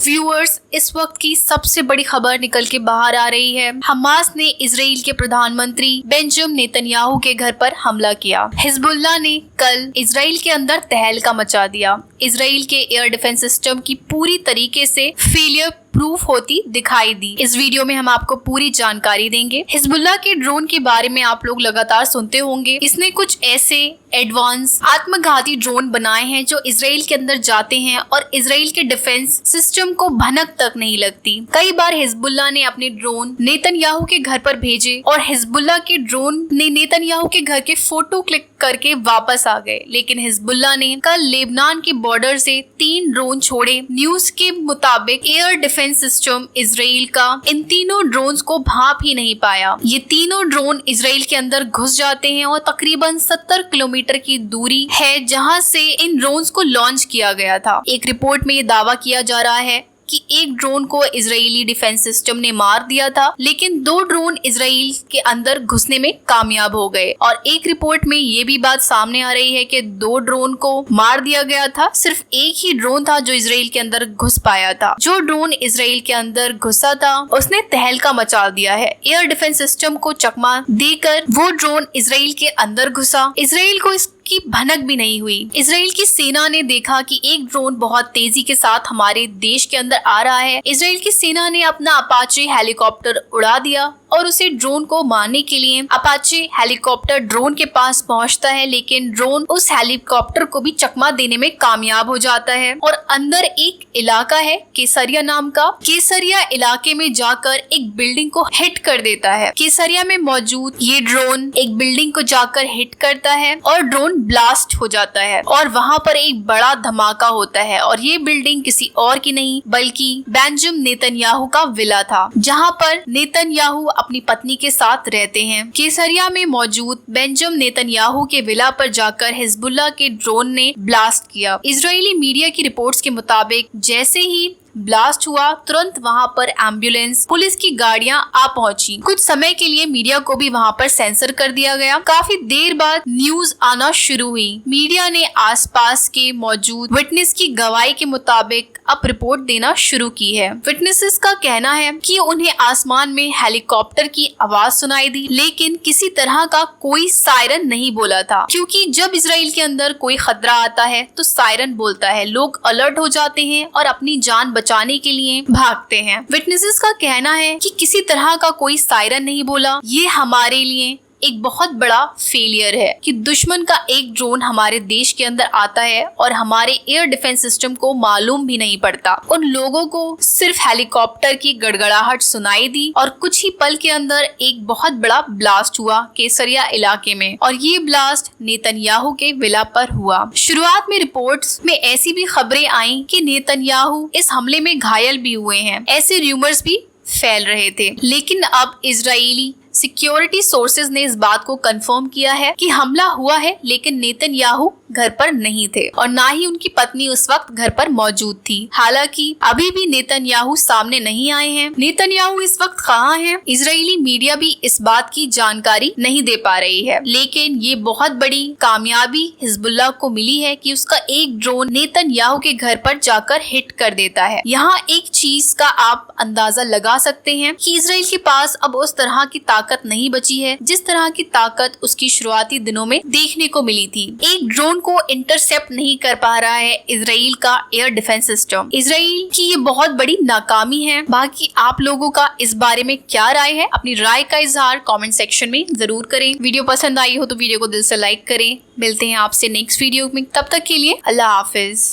Viewers, इस वक्त की सबसे बड़ी खबर निकल के बाहर आ रही है। हमास ने इजराइल के प्रधानमंत्री बेंजामिन नेतन्याहू के घर पर हमला किया। हिजबुल्लाह ने कल इजराइल के अंदर तहलका मचा दिया। इजराइल के एयर डिफेंस सिस्टम की पूरी तरीके से फेलियर प्रूफ होती दिखाई दी। इस वीडियो में हम आपको पूरी जानकारी देंगे। हिजबुल्लाह के ड्रोन के बारे में आप लोग लगातार सुनते होंगे। इसने कुछ ऐसे एडवांस आत्मघाती ड्रोन बनाए हैं जो इजराइल के अंदर जाते हैं और इजराइल के डिफेंस सिस्टम को भनक तक नहीं लगती। कई बार हिजबुल्लाह ने अपने ड्रोन नेतन्याहू के घर पर भेजे और हिजबुल्लाह के ड्रोन ने नेतन्याहू के घर के फोटो क्लिक करके वापस आ गए, लेकिन हिजबुल्लाह ने कल लेबनान के बॉर्डर से 3 ड्रोन छोड़े। न्यूज के मुताबिक एयर डिफेंस सिस्टम इजराइल का इन तीनों ड्रोन्स को भाप ही नहीं पाया। ये तीनों ड्रोन इजराइल के अंदर घुस जाते हैं और तकरीबन 70 किलोमीटर की दूरी है जहां से इन ड्रोन्स को लॉन्च किया गया था। एक रिपोर्ट में ये दावा किया जा रहा है कि एक ड्रोन को इजरायली डिफेंस सिस्टम ने मार दिया था, लेकिन 2 ड्रोन इजराइल के अंदर घुसने में कामयाब हो गए। और एक रिपोर्ट में ये भी बात सामने आ रही है कि 2 ड्रोन को मार दिया गया था, सिर्फ एक ही ड्रोन था जो इजराइल के अंदर घुस पाया था। जो ड्रोन इजराइल के अंदर घुसा था उसने तहलका मचा दिया है। एयर डिफेंस सिस्टम को चकमा देकर वो ड्रोन इजराइल के अंदर घुसा। इजराइल को की भनक भी नहीं हुई। इजराइल की सेना ने देखा कि एक ड्रोन बहुत तेजी के साथ हमारे देश के अंदर आ रहा है। इजराइल की सेना ने अपना अपाचे हेलीकॉप्टर उड़ा दिया और उसे ड्रोन को मारने के लिए अपाचे हेलीकॉप्टर ड्रोन के पास पहुंचता है, लेकिन ड्रोन उस हेलीकॉप्टर को भी चकमा देने में कामयाब हो जाता है। और अंदर एक इलाका है केसरिया नाम का। केसरिया इलाके में जाकर एक बिल्डिंग को हिट कर देता है। केसरिया में मौजूद ये ड्रोन एक बिल्डिंग को जाकर हिट करता है और ड्रोन ब्लास्ट हो जाता है और वहाँ पर एक बड़ा धमाका होता है। और ये बिल्डिंग किसी और की नहीं बल्कि बेंजामिन नेतन्याहू का विला था, जहाँ पर नेतन्याहू अपनी पत्नी के साथ रहते हैं। केसरिया में मौजूद बेंजामिन नेतन्याहू के विला पर जाकर हिजबुल्लाह के ड्रोन ने ब्लास्ट किया। इजरायली मीडिया की रिपोर्ट्स के मुताबिक जैसे ही ब्लास्ट हुआ तुरंत वहां पर एम्बुलेंस, पुलिस की गाड़ियां आ पहुंची। कुछ समय के लिए मीडिया को भी वहां पर सेंसर कर दिया गया। काफी देर बाद न्यूज आना शुरू हुई। मीडिया ने आसपास के मौजूद विटनेस की गवाही के मुताबिक अब रिपोर्ट देना शुरू की है। विटनेसेस का कहना है कि उन्हें आसमान में हेलीकॉप्टर की आवाज सुनाई दी, लेकिन किसी तरह का कोई सायरन नहीं बोला था, क्योंकि जब इजराइल के अंदर कोई खतरा आता है तो सायरन बोलता है, लोग अलर्ट हो जाते हैं और अपनी जान बचाने के लिए भागते हैं। विटनेसेस का कहना है कि किसी तरह का कोई सायरन नहीं बोला। ये हमारे लिए एक बहुत बड़ा फेलियर है कि दुश्मन का एक ड्रोन हमारे देश के अंदर आता है और हमारे एयर डिफेंस सिस्टम को मालूम भी नहीं पड़ता। उन लोगों को सिर्फ हेलीकॉप्टर की गड़गड़ाहट सुनाई दी और कुछ ही पल के अंदर एक बहुत बड़ा ब्लास्ट हुआ केसरिया इलाके में, और ये ब्लास्ट नेतन्याहू के विला पर हुआ। शुरुआत में रिपोर्ट्स में ऐसी भी खबरें आई कि नेतन्याहू इस हमले में घायल भी हुए हैं। ऐसे रूमर्स भी फैल रहे थे, लेकिन अब इजरायली सिक्योरिटी सोर्सेज ने इस बात को कंफर्म किया है कि हमला हुआ है, लेकिन नेतन्याहू घर पर नहीं थे और ना ही उनकी पत्नी उस वक्त घर पर मौजूद थी। हालांकि अभी भी नेतन्याहू सामने नहीं आए हैं। नेतन्याहू इस वक्त कहाँ हैं? इजरायली मीडिया भी इस बात की जानकारी नहीं दे पा रही है, लेकिन ये बहुत बड़ी कामयाबी हिजबुल्लाह को मिली है कि उसका एक ड्रोन नेतन्याहू के घर पर जाकर हिट कर देता है। यहाँ एक चीज का आप अंदाजा लगा सकते हैं कि इजराइल के पास अब उस तरह की ताकत नहीं बची है जिस तरह की ताकत उसकी शुरुआती दिनों में देखने को मिली थी। एक ड्रोन को इंटरसेप्ट नहीं कर पा रहा है इजराइल का एयर डिफेंस सिस्टम। इजराइल की ये बहुत बड़ी नाकामी है। बाकी आप लोगों का इस बारे में क्या राय है? अपनी राय का इजहार कमेंट सेक्शन में जरूर करें। वीडियो पसंद आई हो तो वीडियो को दिल से लाइक करें। मिलते हैं आपसे नेक्स्ट वीडियो में, तब तक के लिए अल्लाह हाफिज।